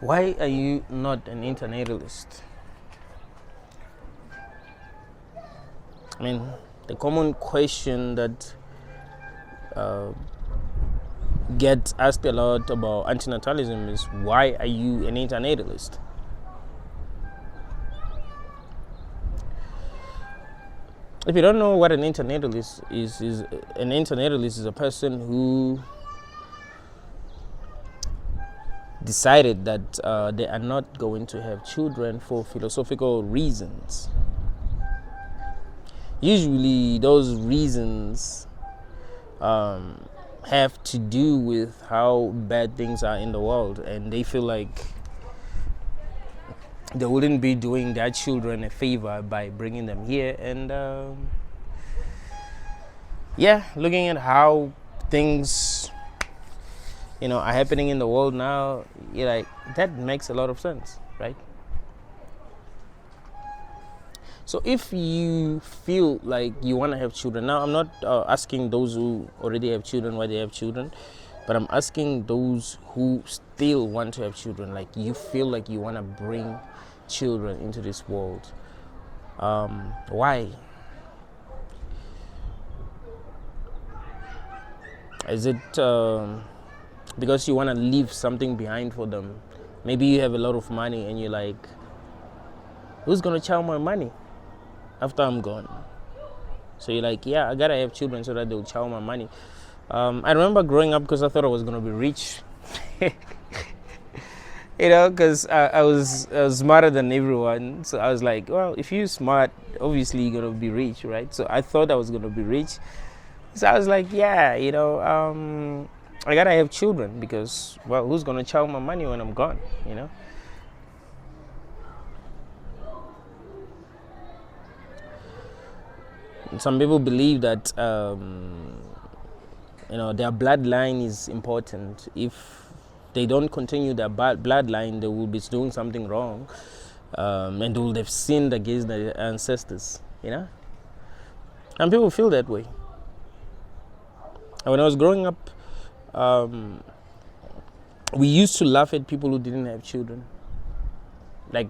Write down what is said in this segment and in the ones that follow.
Why are you not an internatalist? I mean, the common question that gets asked a lot about antinatalism is, why are you an internatalist? If you don't know what an internatalist is an internatalist is a person who decided that they are not going to have children for philosophical reasons. Usually those reasons have to do with how bad things are in the world, and they feel like they wouldn't be doing their children a favor by bringing them here. And looking at how things are happening in the world now, that makes a lot of sense, right? So if you feel like you want to have children, now I'm not asking those who already have children why they have children, but I'm asking those who still want to have children, like you feel like you want to bring children into this world. Why? Is it because you want to leave something behind for them? Maybe you have a lot of money and you're like, who's going to chow my money after I'm gone? So you're like, yeah, I gotta have children so that they'll chow my money. I remember growing up, because I thought I was going to be rich. Because I was smarter than everyone. So I was like, well, if you're smart, obviously you're going to be rich, right? So I thought I was going to be rich. So I was like, yeah, I gotta have children because, well, who's gonna chow my money when I'm gone, Some people believe that, their bloodline is important. If they don't continue their bloodline, they will be doing something wrong, and they will have sinned against their ancestors, And people feel that way. And when I was growing up, we used to laugh at people who didn't have children. Like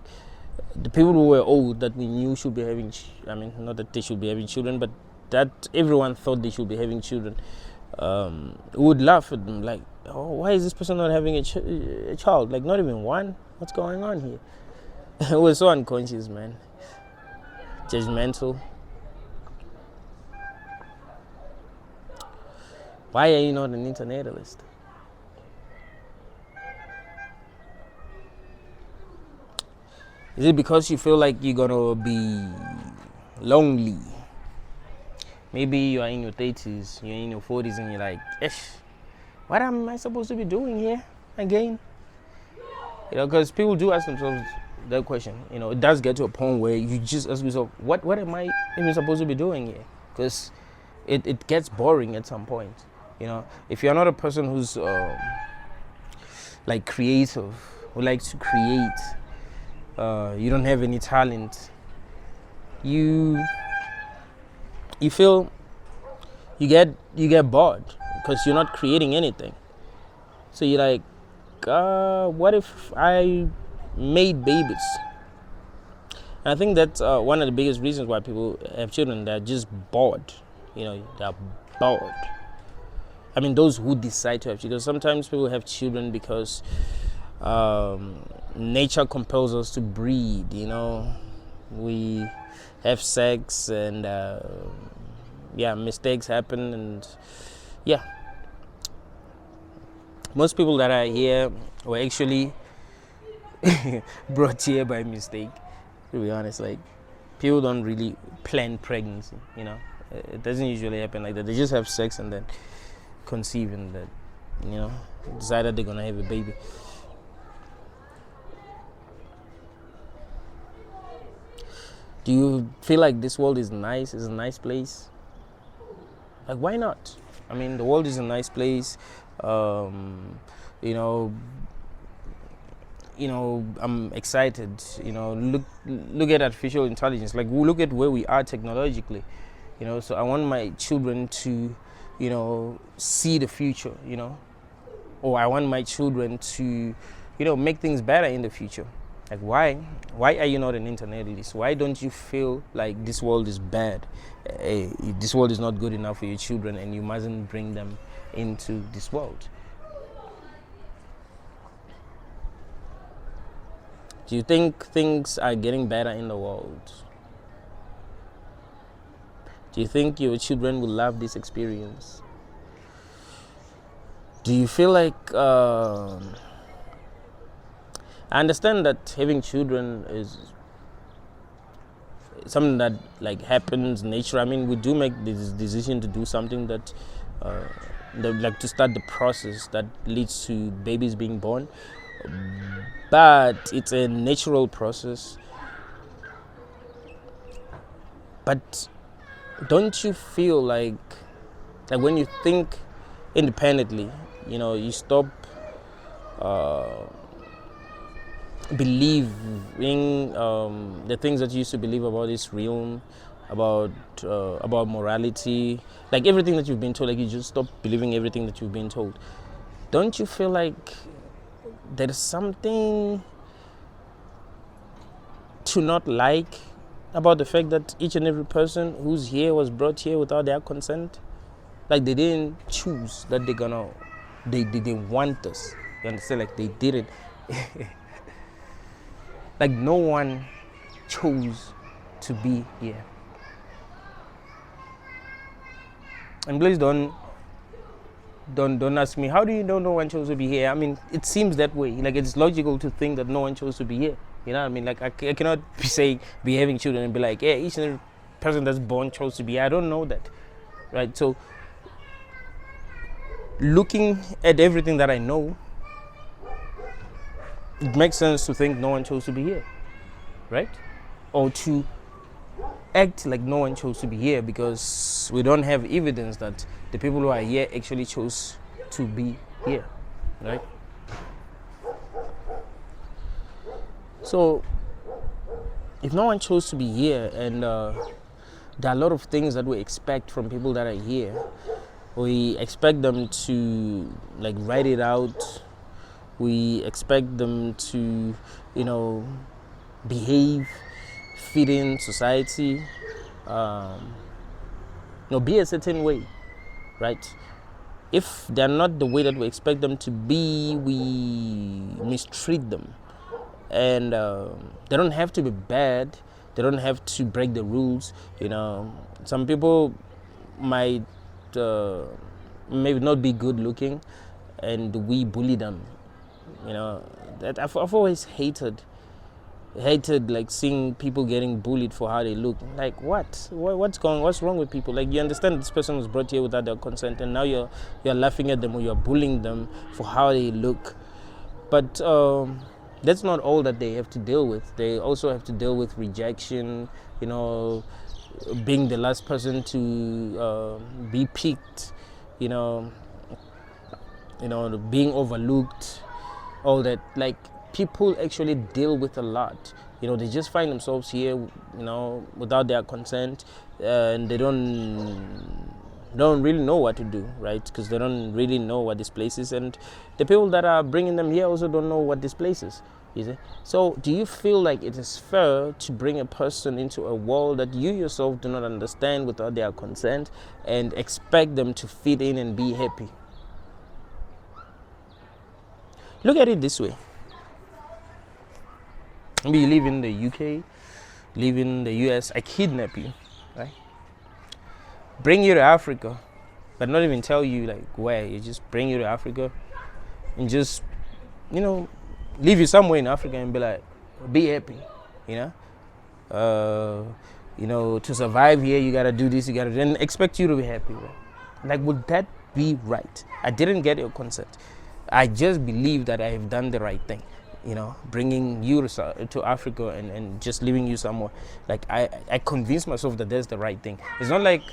the people who were old that we knew should be having, not that they should be having children, but that everyone thought they should be having children. We would laugh at them like, oh, why is this person not having a child? Like, not even one? What's going on here? It was so unconscious, man. Judgmental. Why are you not an internatalist? Is it because you feel like you're gonna be lonely? Maybe you are in your 30s, you're in your 40s, and you're like, what am I supposed to be doing here again? Because people do ask themselves that question. It does get to a point where you just ask yourself, what am I even supposed to be doing here? Because it gets boring at some point. If you're not a person who's like creative, who likes to create, you don't have any talent, you feel you get bored because you're not creating anything. So you're like, what if I made babies? And I think that's one of the biggest reasons why people have children. They're just bored. They're bored. Those who decide to have children. Sometimes people have children because nature compels us to breed. We have sex and mistakes happen, and most people that are here were actually brought here by mistake. To be honest, like, people don't really plan pregnancy. It doesn't usually happen like that. They just have sex and then conceive and that, decide that they're gonna have a baby. Do you feel like this world is nice? Is a nice place? Like, why not? The world is a nice place. I'm excited. Look at artificial intelligence. Like, look at where we are technologically. So I want my children to, see the future. Or I want my children to make things better in the future. Like, why are you not an internalist? Why don't you feel like this world is bad? This world is not good enough for your children, and you mustn't bring them into this world. Do you think things are getting better in the world? Do you think your children will love this experience? Do you feel like I understand that having children is something that like happens naturally. I mean, we do make this decision to do something that like to start the process that leads to babies being born, but it's a natural process. But don't you feel like when you think independently, you stop believing the things that you used to believe about this realm, about morality, like everything that you've been told, like you just stop believing everything that you've been told. Don't you feel like there is something to not like about the fact that each and every person who's here was brought here without their consent? Like they didn't choose that they want us. You understand? Like they did it. Like no one chose to be here. And please don't ask me, how do you know no one chose to be here? I mean, it seems that way. Like it's logical to think that no one chose to be here. You know what I mean? Like I cannot be having children and be like, yeah, each and every person that's born chose to be here. I don't know that, right? So looking at everything that I know, it makes sense to think no one chose to be here, right? Or to act like no one chose to be here because we don't have evidence that the people who are here actually chose to be here, right? So if no one chose to be here, and there are a lot of things that we expect from people that are here, we expect them to like write it out. We expect them to, behave, fit in society, be a certain way, right? If they're not the way that we expect them to be, we mistreat them. And they don't have to be bad. They don't have to break the rules. Some people might maybe not be good looking, and we bully them. That I've always hated like seeing people getting bullied for how they look. Like what's wrong with people? Like you understand this person was brought here without their consent, and now you're laughing at them or you're bullying them for how they look. But that's not all that they have to deal with. They also have to deal with rejection, being the last person to be picked, being overlooked, all that. Like people actually deal with a lot. They just find themselves here, without their consent, and they don't really know what to do, right? Because they don't really know what this place is, and the people that are bringing them here also don't know what this place is. You see? So do you feel like it is fair to bring a person into a world that you yourself do not understand without their consent and expect them to fit in and be happy? Look at it this way. Maybe you live in the UK, live in the US, I kidnap you, right? Bring you to Africa, but not even tell you like where. You just bring you to Africa and just, leave you somewhere in Africa and be like, be happy, to survive here, you gotta do this, and expect you to be happy, right? Like, would that be right? I didn't get your consent. I just believe that I have done the right thing, bringing you to Africa and just leaving you somewhere. Like, I convinced myself that that's the right thing. It's not like,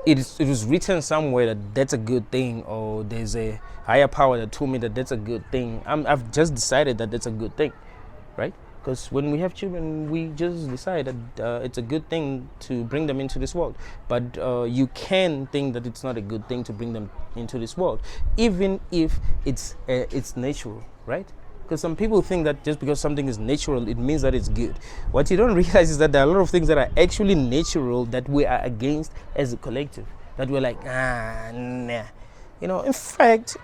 it was written somewhere that that's a good thing, or there's a higher power that told me that that's a good thing. I've just decided that that's a good thing, right? Because when we have children, we just decide that it's a good thing to bring them into this world. But you can think that it's not a good thing to bring them into this world, even if it's natural, right? Because some people think that just because something is natural, it means that it's good. What you don't realize is that there are a lot of things that are actually natural that we are against as a collective. That we're like, nah. In fact,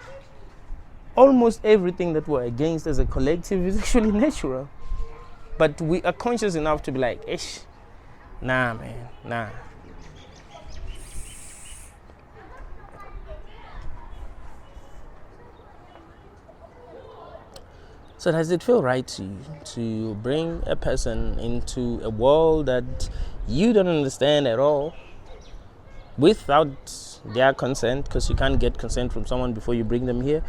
almost everything that we're against as a collective is actually natural. But we are conscious enough to be like, nah, man, nah. So does it feel right to you to bring a person into a world that you don't understand at all without their consent, because you can't get consent from someone before you bring them here?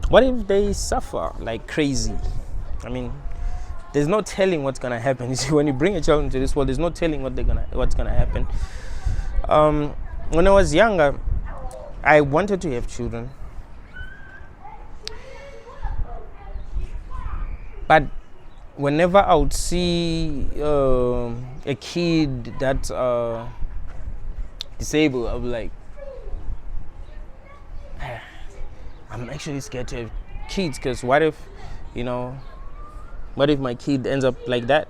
What if they suffer like crazy? I mean, there's no telling what's gonna happen. You see, when you bring a child into this world, there's no telling what's gonna happen. When I was younger, I wanted to have children, but whenever I would see a kid that's disabled, I would be like, I'm actually scared to have kids, because what if my kid ends up like that?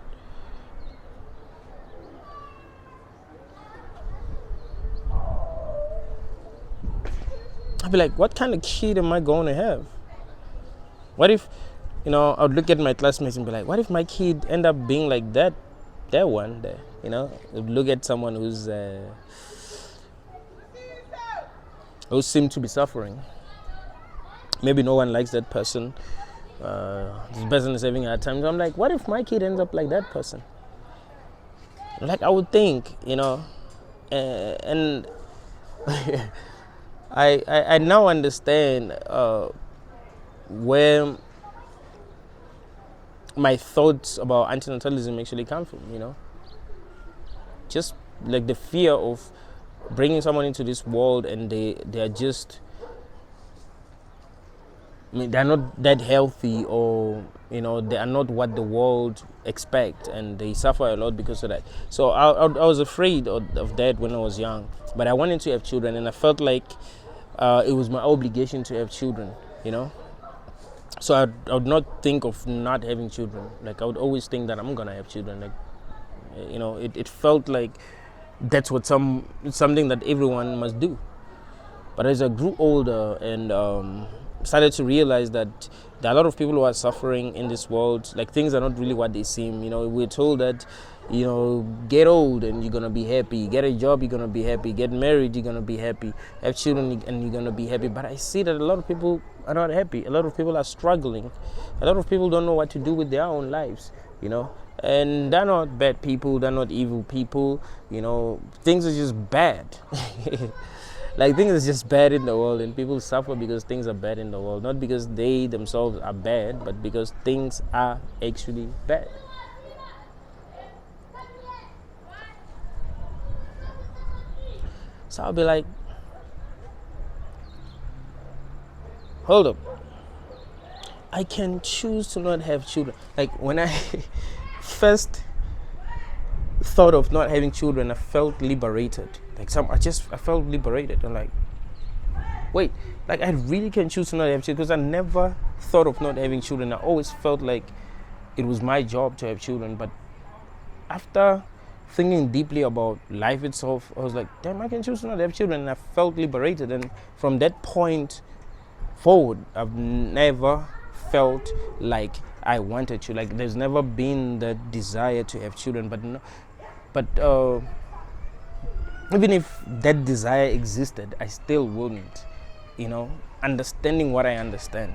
I'd be like, what kind of kid am I going to have? What if, I would look at my classmates and be like, what if my kid end up being like that one there? Look at someone who seemed to be suffering. Maybe no one likes that person. This person is having a hard time. So I'm like, what if my kid ends up like that person? Like, I would think, and I now understand where my thoughts about antinatalism actually come from, just like the fear of bringing someone into this world and they are just, they're not that healthy, or they are not what the world expect, and they suffer a lot because of that. So I was afraid of that when I was young, but I wanted to have children, and I felt like it was my obligation to have children, So I would not think of not having children. Like, I would always think that I'm gonna have children. Like, it felt like that's what something that everyone must do. But as I grew older and started to realize that there are a lot of people who are suffering in this world, like, things are not really what they seem. We're told that, get old and you're gonna be happy, get a job, you're gonna be happy, get married, you're gonna be happy, have children and you're gonna be happy. But I see that a lot of people are not happy. A lot of people are struggling. A lot of people don't know what to do with their own lives, and they're not bad people, they're not evil people, things are just bad. Like, things are just bad in the world, and people suffer because things are bad in the world, not because they themselves are bad, but because things are actually bad. So I'll be like, hold up, I can choose to not have children. Like, when I first thought of not having children, I felt liberated. Like, I felt liberated. I'm like, wait, like, I really can choose to not have children, because I never thought of not having children. I always felt like it was my job to have children. But after thinking deeply about life itself, I was like, damn, I can choose to not have children, and I felt liberated. And from that point forward, I've never felt like I wanted to. Like, there's never been that desire to have children. But even if that desire existed, I still wouldn't. Understanding what I understand,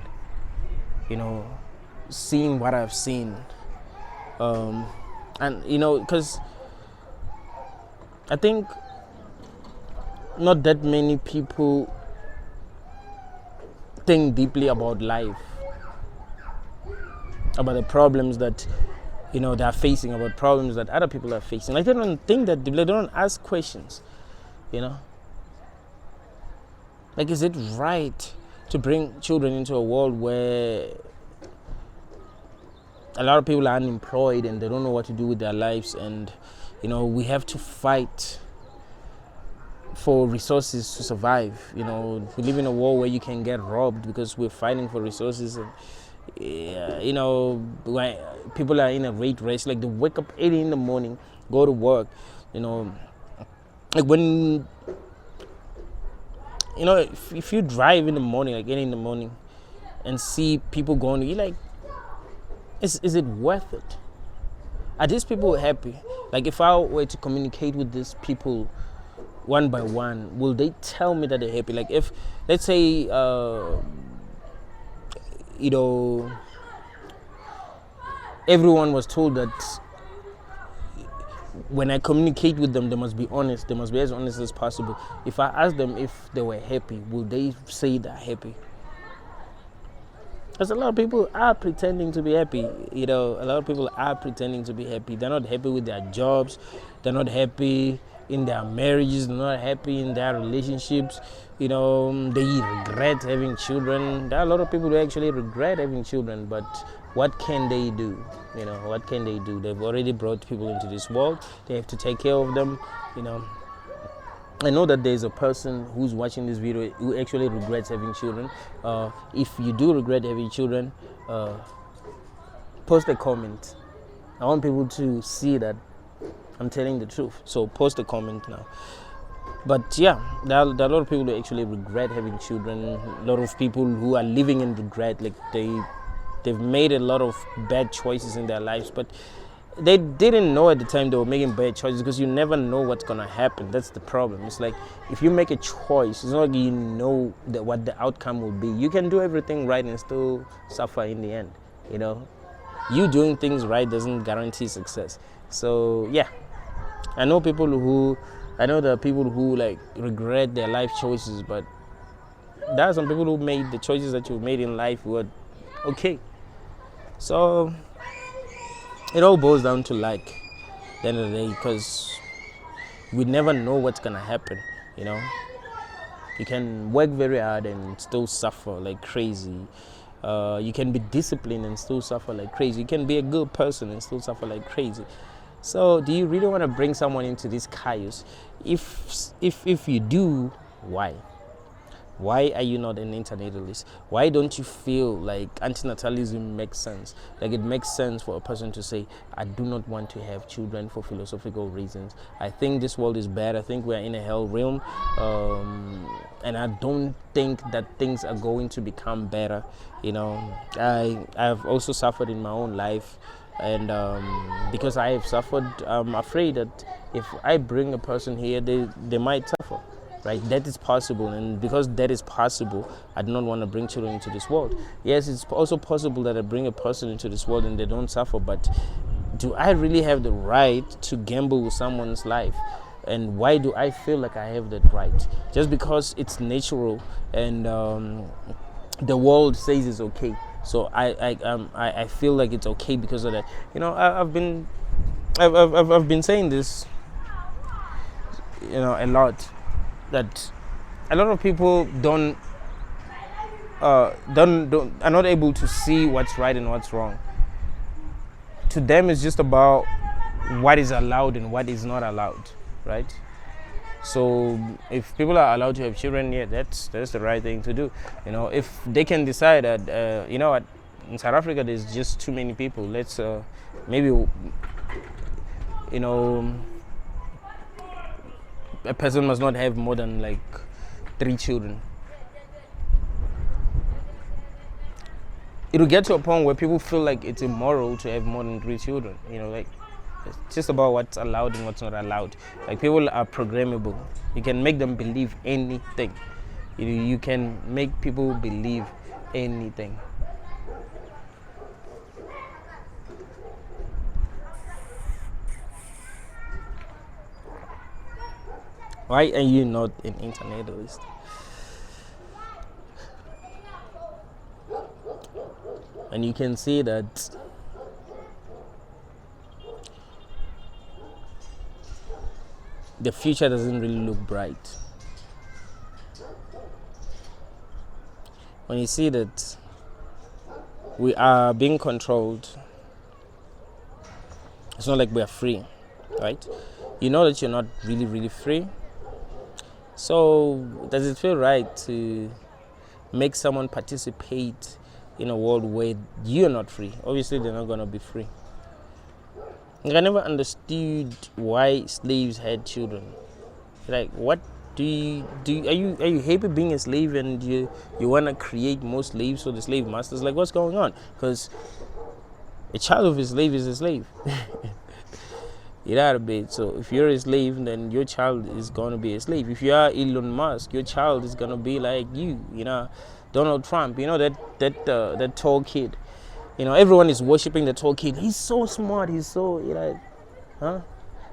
seeing what I've seen, and because I think not that many people think deeply about life, about the problems that they are facing, about problems that other people are facing. Like, they don't think that deeply. They don't ask questions. Like, is it right to bring children into a world where a lot of people are unemployed and they don't know what to do with their lives, and we have to fight for resources to survive. We live in a world where you can get robbed because we're fighting for resources. And, when people are in a rate race, like they wake up 8 in the morning, go to work, like when if you drive in the morning, like 8 in the morning, and see people going, you're like, is it worth it? Are these people happy? Like, if I were to communicate with these people one by one, will they tell me that they're happy? Like, if, let's say, everyone was told that when I communicate with them, they must be honest. They must be as honest as possible. If I ask them if they were happy, will they say they're happy? Because a lot of people are pretending to be happy. A lot of people are pretending to be happy. They're not happy with their jobs. They're not happy in their marriages. They're not happy in their relationships. They regret having children. There are a lot of people who actually regret having children, but what can they do? What can they do? They've already brought people into this world. They have to take care of them. I know that there's a person who's watching this video who actually regrets having children. If you do regret having children, post a comment. I want people to see that I'm telling the truth. So post a comment now. But yeah, there are a lot of people who actually regret having children. A lot of people who are living in regret, like they've made a lot of bad choices in their lives, but they didn't know at the time they were making bad choices, because you never know what's gonna happen. That's the problem. It's like, if you make a choice, it's not like you know what the outcome will be. You can do everything right and still suffer in the end. You doing things right doesn't guarantee success. So yeah, I know there are people who like regret their life choices, but there are some people who made the choices that you've made in life were okay. So it all boils down to luck at the end of the day, because we never know what's gonna happen. You can work very hard and still suffer like crazy. You can be disciplined and still suffer like crazy. You can be a good person and still suffer like crazy. So do you really want to bring someone into this chaos? If you do, why? Why are you not an internatalist? Why don't you feel like antinatalism makes sense? Like, it makes sense for a person to say, I do not want to have children for philosophical reasons. I think this world is bad. I think we're in a hell realm. And I don't think that things are going to become better. I've also suffered in my own life. And because I have suffered, I'm afraid that if I bring a person here, they might suffer. Right, that is possible, and because that is possible, I do not want to bring children into this world. Yes, it's also possible that I bring a person into this world and they don't suffer, but do I really have the right to gamble with someone's life? And why do I feel like I have that right? Just because it's natural and the world says it's okay, so I feel like it's okay because of that. I've been saying this, a lot. That a lot of people are not able to see what's right and what's wrong. To them, it's just about what is allowed and what is not allowed, right? So if people are allowed to have children, yeah, that's the right thing to do. If they can decide that, what, in South Africa there's just too many people. Let's maybe a person must not have more than like 3 children. It'll get to a point where people feel like it's immoral to have more than 3 children. Like, it's just about what's allowed and what's not allowed. Like, people are programmable. You can make them believe anything. You can make people believe anything. Why are you not an internatalist? And you can see that the future doesn't really look bright. When you see that we are being controlled It's not like we're free, right? You know that you're not really, really free. So does it feel right to make someone participate in a world where you're not free? Obviously, they're not going to be free. Like, I never understood why slaves had children. Like, what are you happy being a slave and you want to create more slaves for the slave masters? Like, what's going on? Because a child of a slave is a slave. Get out of bed. So if you're a slave, then your child is gonna be a slave. If you are Elon Musk, your child is gonna be like you. Donald Trump. That tall kid. Everyone is worshiping the tall kid. He's so smart. He's so huh?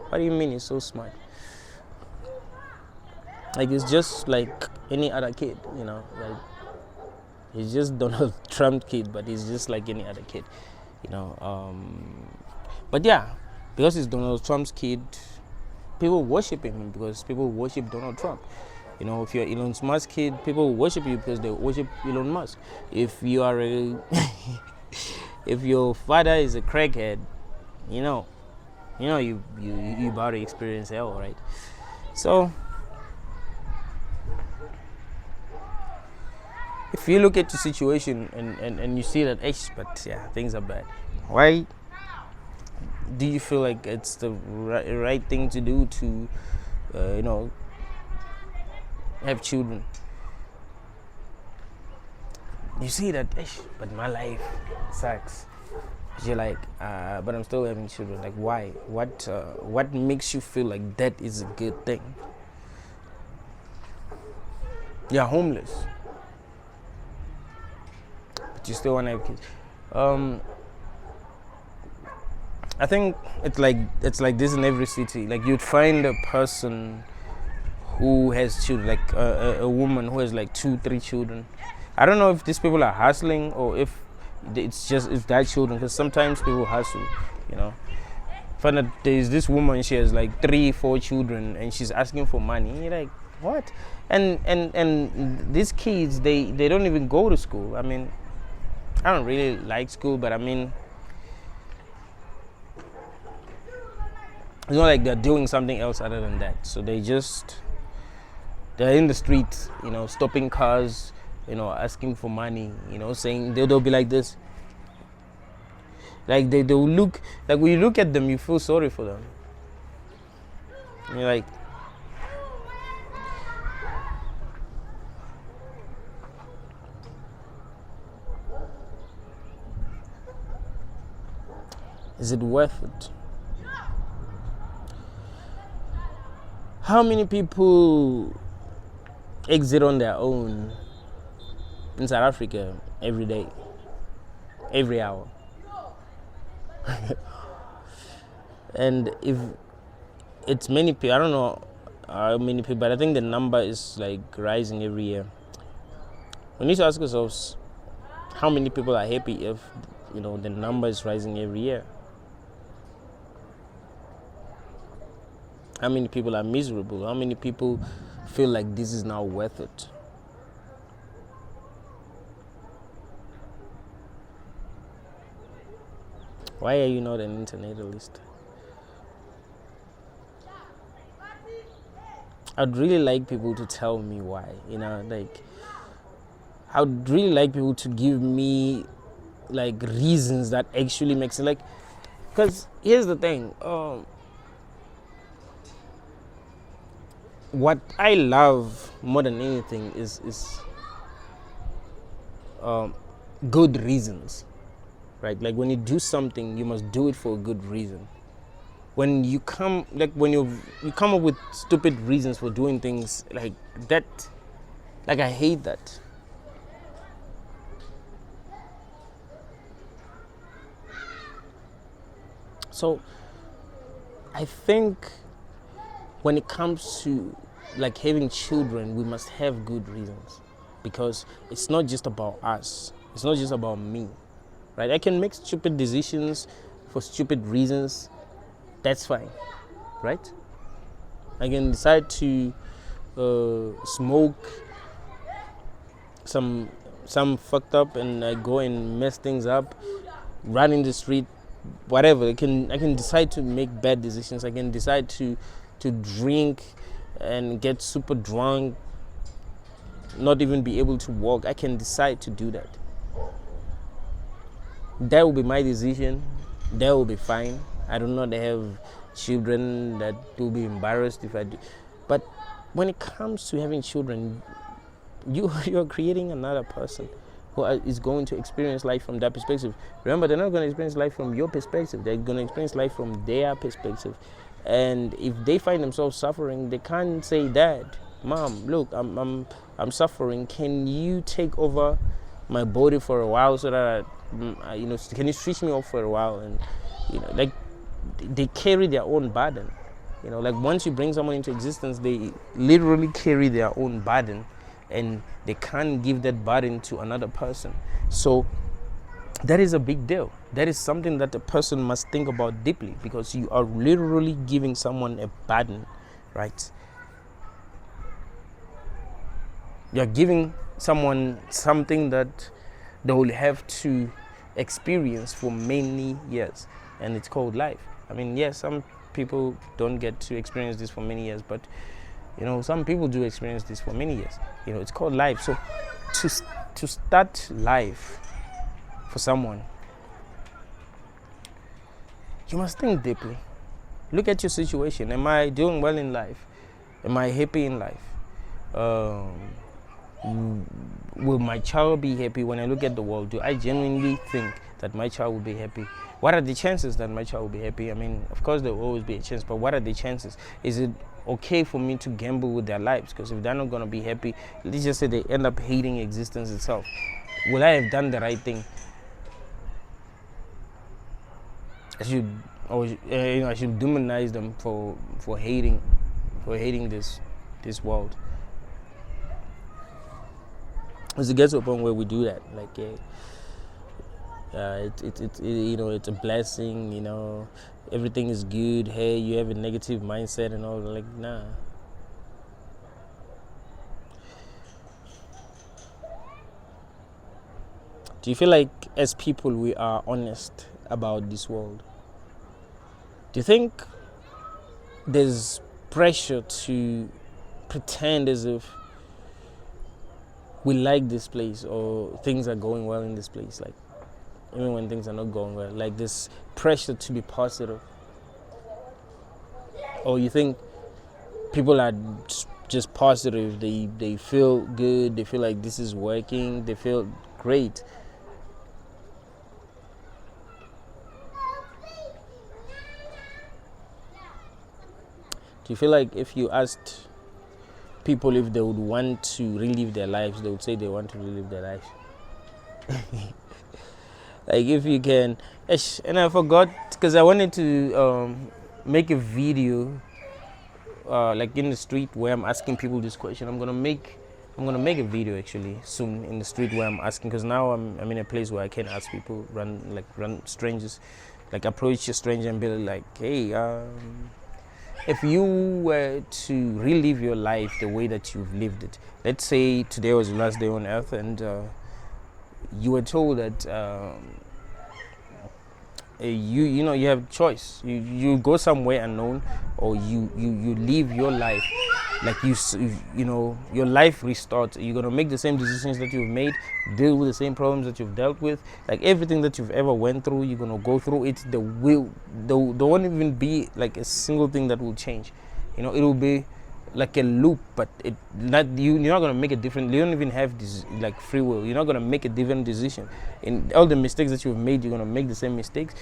What do you mean he's so smart? Like, it's just like any other kid. Like, he's just Donald Trump kid, but he's just like any other kid. But yeah. Because he's Donald Trump's kid, people worship him because people worship Donald Trump. If you're Elon Musk's kid, people worship you because they worship Elon Musk. If you are if your father is a crackhead, you about to experience hell, right? So if you look at the situation and you see that, but yeah, things are bad. Why do you feel like it's the right thing to do to, have children? You see that, but my life sucks. You're like, but I'm still having children. Like, why? What makes you feel like that is a good thing? You're homeless, but you still want to have kids. I think it's like this in every city. Like, you'd find a person who has children, like a woman who has like 2-3 children. I don't know if these people are hustling or if it's that children, because sometimes people hustle. Find that there's this woman, she has like 3-4 children and she's asking for money. And you're like, what? And these kids, they don't even go to school. I mean, I don't really like school, but I mean, it's not like they're doing something else other than that. So they're in the streets, stopping cars, asking for money, saying they'll be like this. Like they'll look, like when you look at them, you feel sorry for them. And you're like, is it worth it? How many people exit on their own in South Africa every day, every hour? And if it's many people, I don't know how many people, but I think the number is like rising every year. We need to ask ourselves, how many people are happy if the number is rising every year? How many people are miserable? How many people feel like this is now worth it? Why are you not an internatalist? I'd really like people to tell me why. I'd really like people to give me like reasons that actually make sense. Like, because here's the thing. What I love more than anything is good reasons, right? Like, when you do something, you must do it for a good reason. When you come up with stupid reasons for doing things like that, like, I hate that. So I think when it comes to like having children, we must have good reasons, because it's not just about us. It's not just about me, right? I can make stupid decisions for stupid reasons. That's fine, right? I can decide to smoke some fucked up and I go and mess things up, run in the street, whatever. I can decide to make bad decisions. I can decide to drink and get super drunk, not even be able to walk. I can decide to do that. That will be my decision. That will be fine. I do not have children that will be embarrassed if I do. But when it comes to having children, you're creating another person who is going to experience life from that perspective. Remember, they're not going to experience life from your perspective. They're going to experience life from their perspective. And if they find themselves suffering, they can't say, Dad, Mom, look, I'm suffering. Can you take over my body for a while so that can you switch me off for a while? And like they carry their own burden. Like once you bring someone into existence, they literally carry their own burden, and they can't give that burden to another person. So that is a big deal. That is something that the person must think about deeply, because you are literally giving someone a burden, right? You're giving someone something that they will have to experience for many years, and it's called life. I mean, yes, some people don't get to experience this for many years, but some people do experience this for many years. It's called life. So to start life for someone, you must think deeply. Look at your situation. Am I doing well in life? Am I happy in life? Will my child be happy? When I look at the world, do I genuinely think that my child will be happy? What are the chances that my child will be happy? I mean, of course there will always be a chance, but what are the chances? Is it okay for me to gamble with their lives? Because if they're not going to be happy, let's just say they end up hating existence itself. Will I have done the right thing? I should demonize them for hating this world. As it gets to a point where we do that, like it's a blessing, everything is good. Hey, you have a negative mindset and all. Like, nah. Do you feel like as people we are honest about this world? Do you think there's pressure to pretend as if we like this place or things are going well in this place, like even when things are not going well, like this pressure to be positive? Or you think people are just positive, they feel good, they feel like this is working, they feel great? Do you feel like if you asked people if they would want to relive their lives, they would say they want to relive their lives? Like, if you can, and I forgot, because I wanted to make a video like in the street where I'm asking people this question. I'm gonna make a video actually soon in the street where I'm asking, because now I'm in a place where I can ask people, run strangers, like approach a stranger and be like, hey, if you were to relive your life the way that you've lived it, let's say today was the last day on earth, and you were told that you have choice. You go somewhere unknown, or you live your life like your life restarts. You're gonna make the same decisions that you've made, deal with the same problems that you've dealt with, like everything that you've ever went through. You're gonna go through it. There won't even be like a single thing that will change. It will be like a loop, but you're not gonna make a different. You don't even have this like free will. You're not gonna make a different decision. In all the mistakes that you've made, you're gonna make the same mistakes.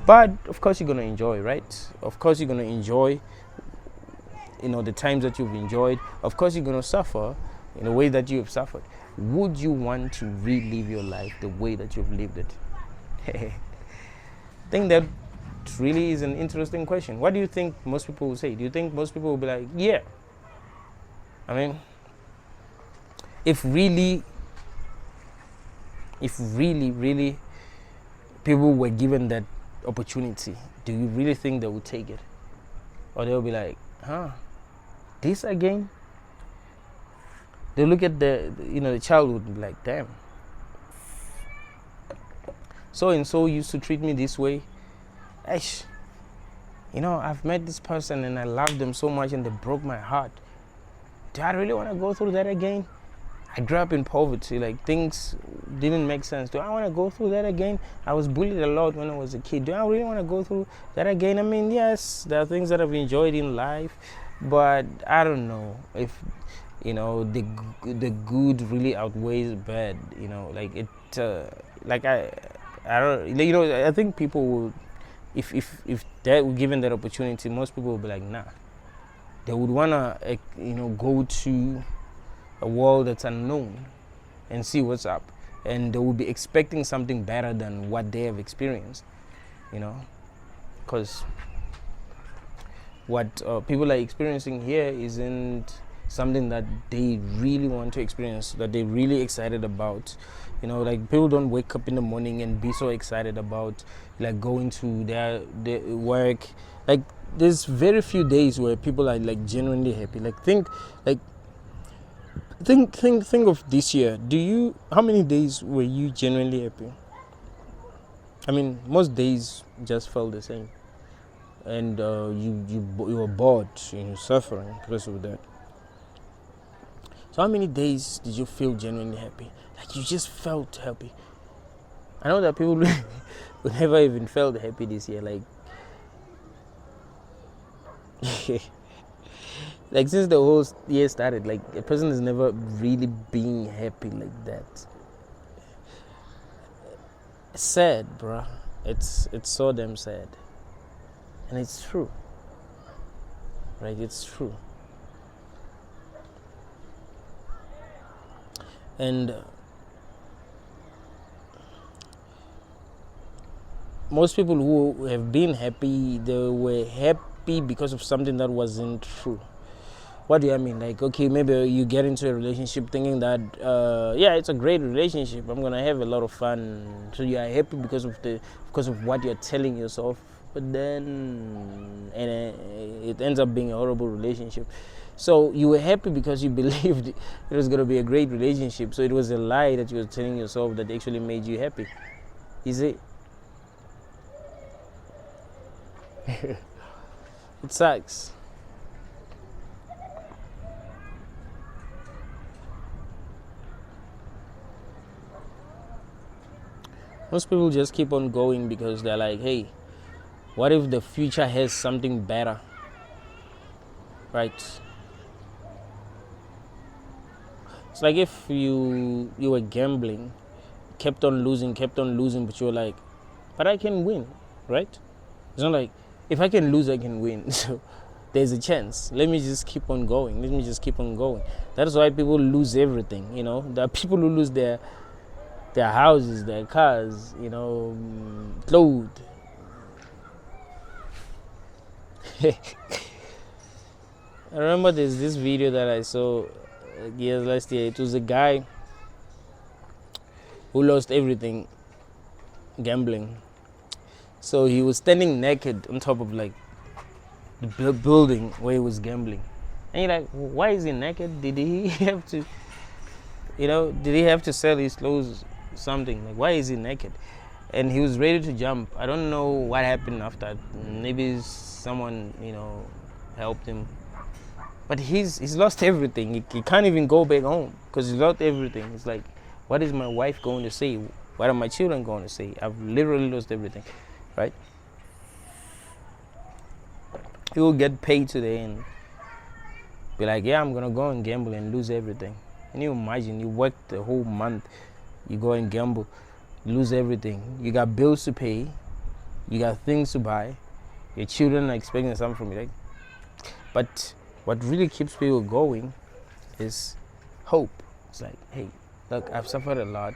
But of course, you're gonna enjoy, right? Of course, you're gonna enjoy. The times that you've enjoyed. Of course, you're gonna suffer in the way that you have suffered. Would you want to relive your life the way that you've lived it? I think that really is an interesting question. What do you think most people will say? Do you think most people will be like, yeah? I mean, if really people were given that opportunity, do you really think they would take it? Or they'll be like, this again? They look at the child would be like, damn, so and so used to treat me this way, Eish, I've met this person and I love them so much and they broke my heart. Do I really want to go through that again? I grew up in poverty, like things didn't make sense. Do I want to go through that again? I was bullied a lot when I was a kid. Do I really want to go through that again? I mean, yes, there are things that I've enjoyed in life, but I don't know if the good really outweighs bad. Like it, like I don't, I think people will, if that were given that opportunity, most people would be like, nah. They would wanna, go to a world that's unknown and see what's up, and they will be expecting something better than what they have experienced, because what people are experiencing here isn't something that they really want to experience, that they're really excited about. Like people don't wake up in the morning and be so excited about like going to their work. Like there's very few days where people are like genuinely happy. Like think of this year. How many days were you genuinely happy? I mean, most days just felt the same, and you were bored, suffering because of that. So how many days did you feel genuinely happy? Like you just felt happy. I know that people who never even felt happy this year, like like since the whole year started, like a person has never really been happy like that. It's sad, bruh. It's so damn sad. And it's true. Right? It's true. And most people who have been happy, they were happy because of something that wasn't true. What do I mean? Like, okay, maybe you get into a relationship thinking that, it's a great relationship. I'm gonna have a lot of fun. So you are happy because of what you're telling yourself. But then, it ends up being a horrible relationship. So you were happy because you believed it was gonna be a great relationship. So it was a lie that you were telling yourself that actually made you happy. Is it? It sucks. Most people just keep on going because they're like, hey, what if the future has something better? Right? It's like if you were gambling, kept on losing, but you were like, but I can win, right? It's not like, if I can lose, I can win. So there's a chance. Let me just keep on going. That's why people lose everything, There are people who lose their houses, their cars, clothes. I remember there's this video that I saw last year. It was a guy who lost everything gambling. So he was standing naked on top of like the building where he was gambling. And you're like, why is he naked? Did he have to, did he have to sell his clothes? Something like, why is he naked? And he was ready to jump. I don't know what happened after. Maybe someone helped him, but he's lost everything. He can't even go back home because he's lost everything. It's like, what is my wife going to say? What are my children going to say? I've literally lost everything, right? He will get paid today and be like, yeah, I'm gonna go and gamble and lose everything. Can you imagine? You work the whole month, you go and gamble, lose everything. You got bills to pay, you got things to buy, your children are expecting something from you. But what really keeps people going is hope. It's like, hey, look, I've suffered a lot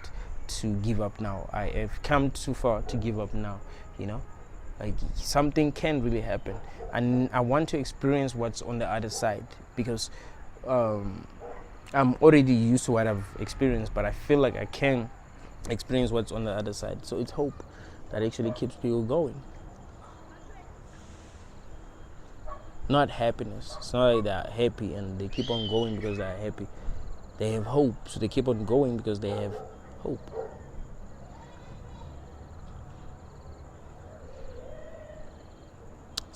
to give up now. I have come too far to give up now, Like something can really happen. And I want to experience what's on the other side because I'm already used to what I've experienced, but I feel like I can experience what's on the other side. So it's hope that actually keeps people going. Not happiness. It's not like they're happy and they keep on going because they're happy. They have hope, so they keep on going because they have hope.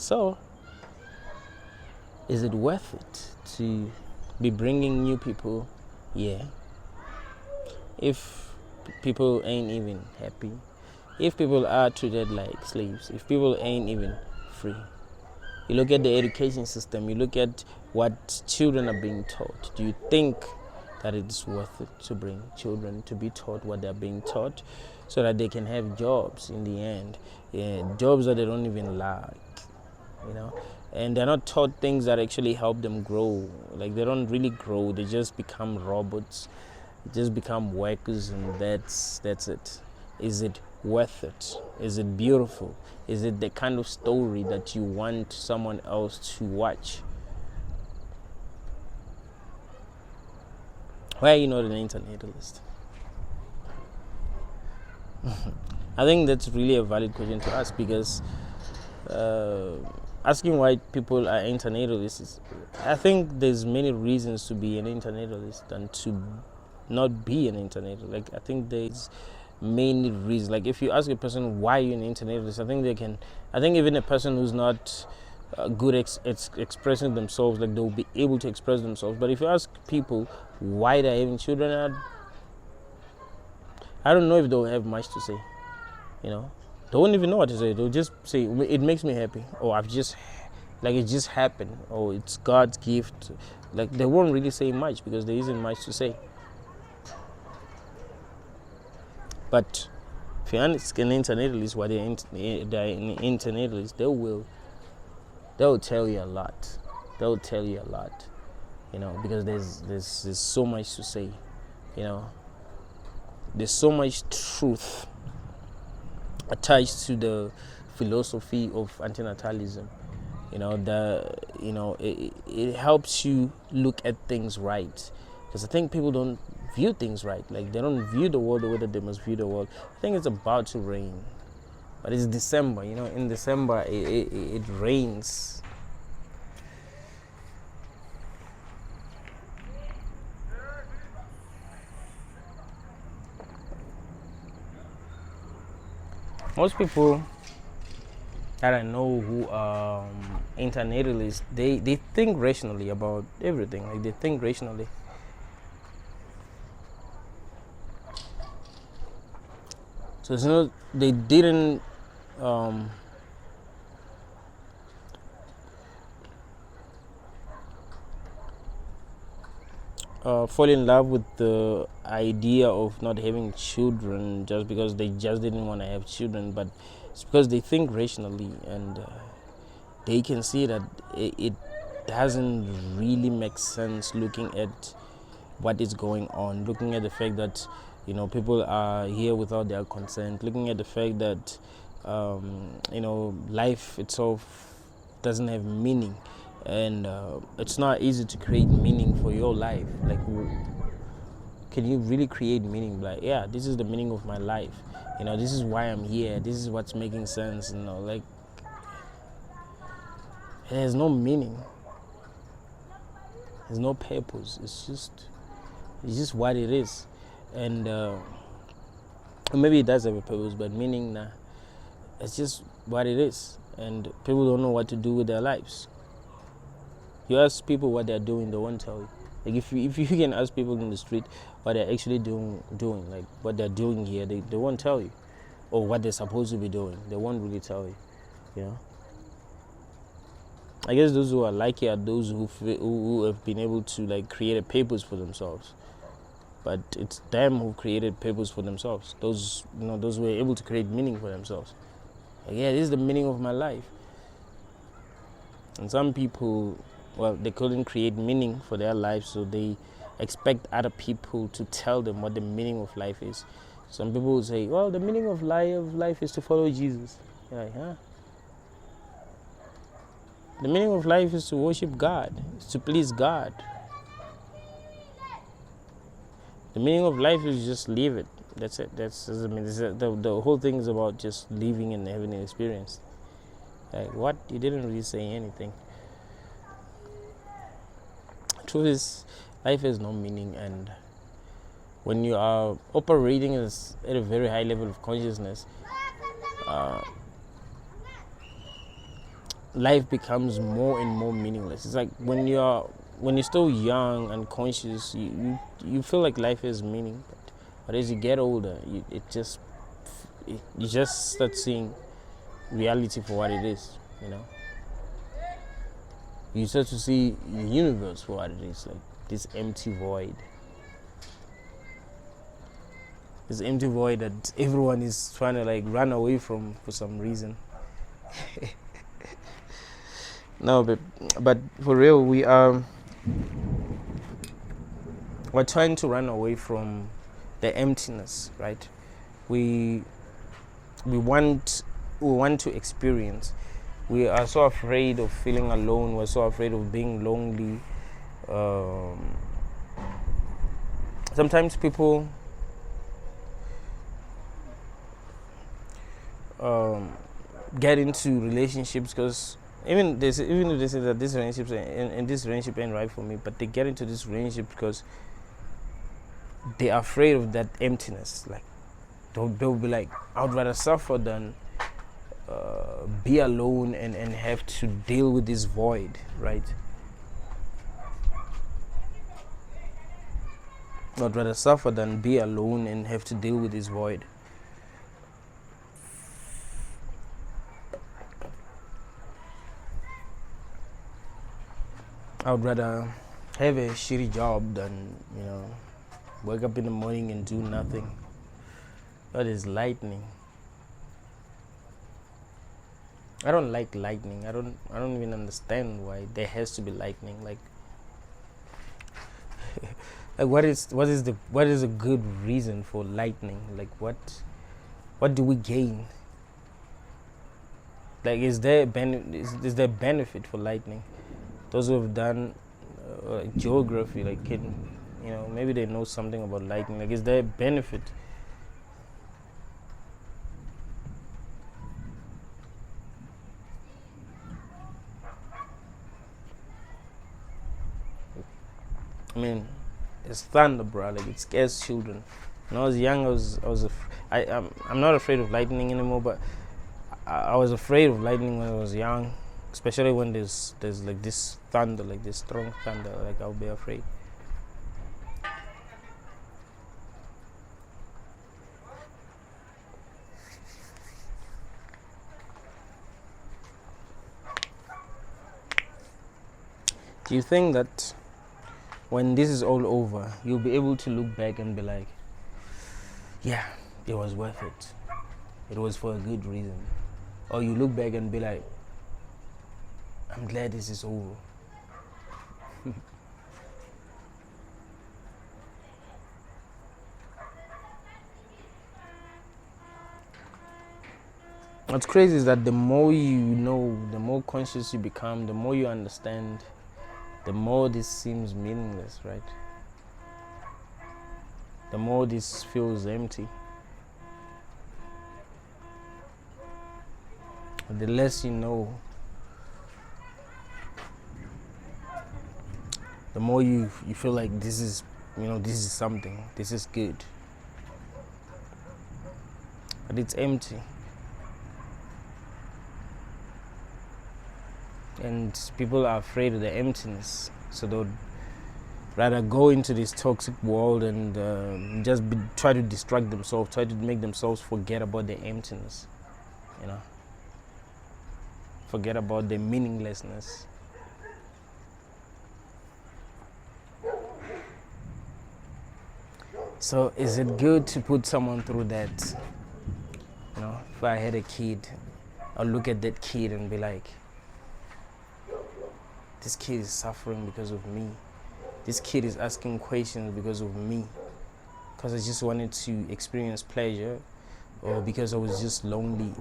So, is it worth it to be bringing new people here if people ain't even happy? If people are treated like slaves, if people ain't even free. You look at the education system, you look at what children are being taught. Do you think that it's worth it to bring children to be taught what they're being taught so that they can have jobs in the end? Yeah, jobs that they don't even like, and they're not taught things that actually help them grow. Like, they don't really grow, they just become robots, just become workers, and that's it. Is it worth it? Is it beautiful? Is it the kind of story that you want someone else to watch? Why are you not an internatalist? I think that's really a valid question to ask, because asking why people are internalists, I think there's many reasons to be an internalist than to not be an internalist. Like, I think there's many reasons. Like, if you ask a person why you're an internalist, I think even a person who's not good expressing themselves, like, they'll be able to express themselves. But if you ask people why they're having children, I don't know if they'll have much to say. They won't even know what to say. They'll just say, it makes me happy, or it just happened, or it's God's gift. Like, they won't really say much because there isn't much to say. But if you ask an internalist why they're an internalist, they'll tell you a lot. They'll tell you a lot, because there's so much to say, There's so much truth attached to the philosophy of antinatalism. It helps you look at things right, because I think people don't view things right. Like, they don't view the world the way that they must view the world. I think it's about to rain, but it's December. In December it rains. Most people that I know who are internatalists, they think rationally about everything. Like, they think rationally. So they didn't fall in love with the idea of not having children just because they just didn't want to have children, but it's because they think rationally, and they can see that it doesn't really make sense, looking at what is going on, looking at the fact that people are here without their consent, looking at the fact that life itself doesn't have meaning, and it's not easy to create meaning for your life. Like, can you really create meaning? Like, yeah, this is the meaning of my life, this is why I'm here, this is what's making sense, like, there's no meaning, there's no purpose. It's just what it is. And maybe it does have a purpose, but meaning, nah, it's just what it is, and people don't know what to do with their lives. You ask people what they're doing, they won't tell you. Like, if you can ask people in the street what they're actually doing, like what they're doing here, they won't tell you, or what they're supposed to be doing, they won't really tell you. I guess those who are lucky are those who have been able to, like, create a purpose for themselves. But it's them who created purpose for themselves. Those who were able to create meaning for themselves. Like, yeah, this is the meaning of my life. And some people, well, they couldn't create meaning for their lives, so they expect other people to tell them what the meaning of life is. Some people will say, well, the meaning of life is to follow Jesus. You're like, huh? The meaning of life is to worship God, is to please God. The meaning of life is just live it. That's it. The whole thing is about just living and having an experience. Like, what? You didn't really say anything. Truth is, life has no meaning, and when you are operating at a very high level of consciousness, life becomes more and more meaningless. It's like when you're still young and conscious, you feel like life has meaning, but as you get older, you just start seeing reality for what it is. You start to see the universe for what it is, like this empty void. This empty void that everyone is trying to like run away from for some reason. No, but for real, we're trying to run away from the emptiness, right? We want to experience. We are so afraid of feeling alone. We're so afraid of being lonely. Sometimes people get into relationships because even if they say that this relationship and this relationship ain't right for me, but they get into this relationship because they're afraid of that emptiness. Like they'll be like, I'd rather suffer than be alone and have to deal with this void, right? I'd rather suffer than be alone and have to deal with this void. I would rather have a shitty job than, wake up in the morning and do nothing. That is lightning. I don't like lightning. I don't even understand why there has to be lightning. Like what is a good reason for lightning? Like what do we gain? Like is there benefit for lightning? Those who have done geography, like maybe they know something about lightning. Like is there benefit? I mean, it's thunder, bro. Like it scares children. When I was young, I'm not afraid of lightning anymore, but I was afraid of lightning when I was young, especially when there's like this thunder, like this strong thunder. Like I'll be afraid. Do you think that when this is all over, you'll be able to look back and be like, yeah, it was worth it. It was for a good reason. Or you look back and be like, I'm glad this is over. What's crazy is that the more you know, the more conscious you become, the more you understand, the more this seems meaningless, right? The more this feels empty. The less you know, the more you feel like this is something, this is good. But it's empty. And people are afraid of the emptiness, so they'll rather go into this toxic world and try to distract themselves, try to make themselves forget about the emptiness, forget about the meaninglessness. So is it good to put someone through that? If I had a kid, I'll look at that kid and be like, this kid is suffering because of me. This kid is asking questions because of me. Because I just wanted to experience pleasure, or because I was just lonely.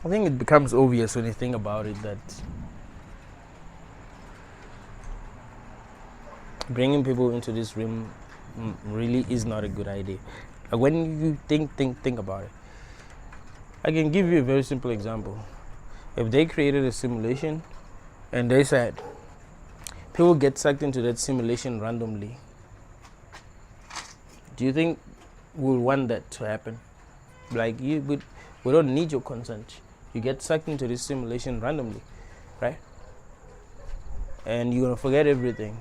I think it becomes obvious when you think about it that bringing people into this room really is not a good idea. Like when you think about it. I can give you a very simple example. If they created a simulation and they said people get sucked into that simulation randomly, do you think we'll want that to happen? Like we don't need your consent. You get sucked into this simulation randomly, right? And you're gonna forget everything.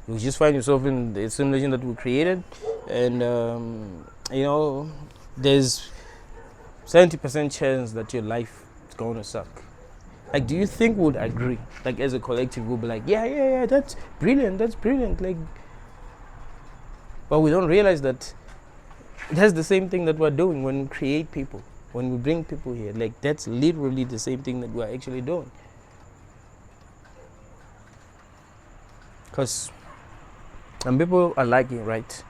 You just find yourself in the simulation that we created, and there's 70% chance that your life is gonna suck. Like, do you think we'd agree? Like, as a collective, we'll be like, yeah, that's brilliant. Like, but we don't realize that that's the same thing that we're doing when we create people, when we bring people here. Like, that's literally the same thing that we're actually doing. Because some people are liking, right?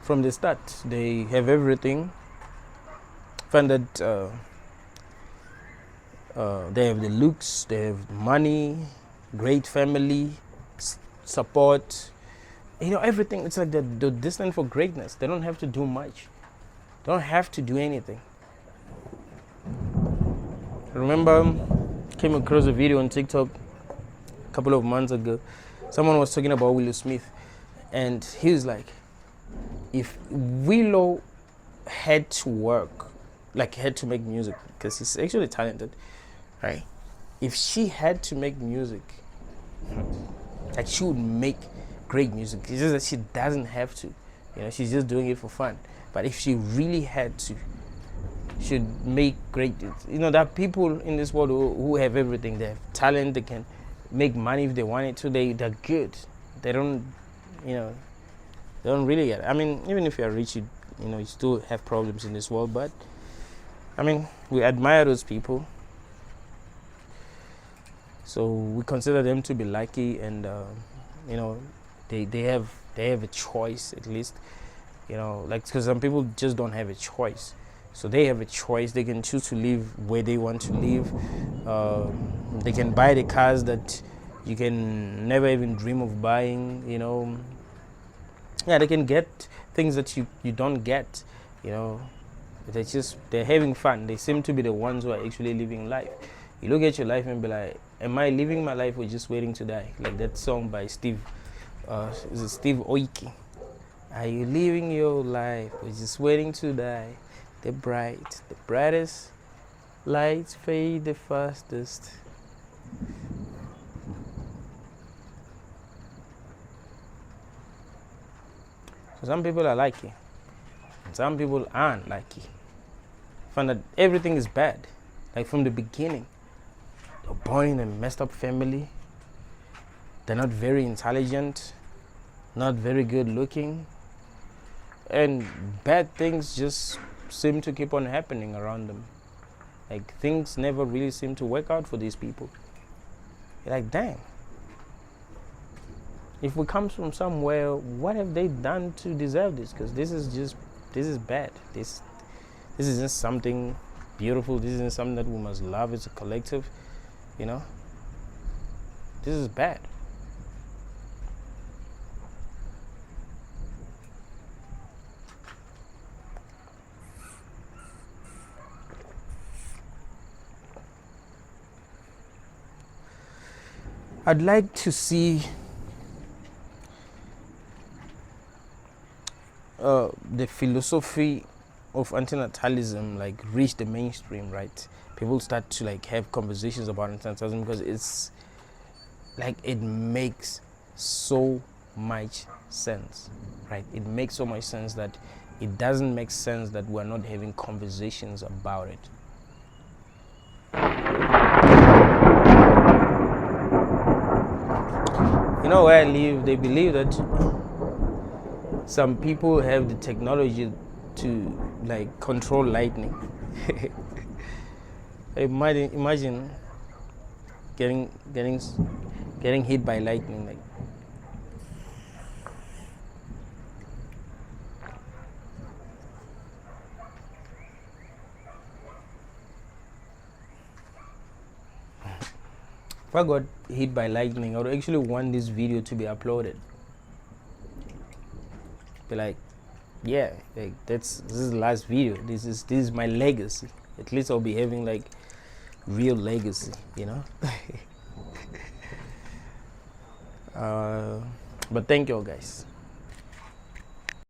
From the start, they have everything. Find that they have the looks, they have money, great family, support, everything. It's like they're destined for greatness. They don't have to do much. They don't have to do anything. I remember came across a video on TikTok a couple of months ago. Someone was talking about Willow Smith, and he was like, if Willow had to work, like had to make music, because he's actually talented, right? If she had to make music, like she would make great music. It's just that she doesn't have to, she's just doing it for fun. But if she really had to, she'd make great. There are people in this world who have everything. They have talent. They can make money if they wanted to. They're good. They don't, they don't really get it. I mean, even if you're rich, you still have problems in this world. But I mean, we admire those people, so we consider them to be lucky, and they have a choice at least, like, because some people just don't have a choice. So they have a choice. They can choose to live where they want to live. They can buy the cars that you can never even dream of buying. Yeah, they can get things that you don't get. They're having fun. They seem to be the ones who are actually living life. You look at your life and be like, am I living my life or just waiting to die? Like that song by Steve Oiki. Are you living your life or just waiting to die? The brightest lights fade the fastest. So some people are lucky. Some people aren't lucky. Find that everything is bad. Like from the beginning. They're born in a messed up family. They're not very intelligent. Not very good looking. And bad things just seem to keep on happening around them. Like things never really seem to work out for these people. You're like, dang. If we come from somewhere, what have they done to deserve this? Because this is bad. This isn't something beautiful. This isn't something that we must love as a collective. This is bad. I'd like to see the philosophy of antinatalism like reach the mainstream, right? People start to like have conversations about antinatalism because it's like it makes so much sense, right? It makes so much sense that it doesn't make sense that we're not having conversations about it. Where I live, they believe that some people have the technology to like control lightning. Imagine getting hit by lightning, like. If I got hit by lightning, I would actually want this video to be uploaded. Be like, yeah, like this is the last video. This is my legacy. At least I'll be having like real legacy, you know. But thank you all guys.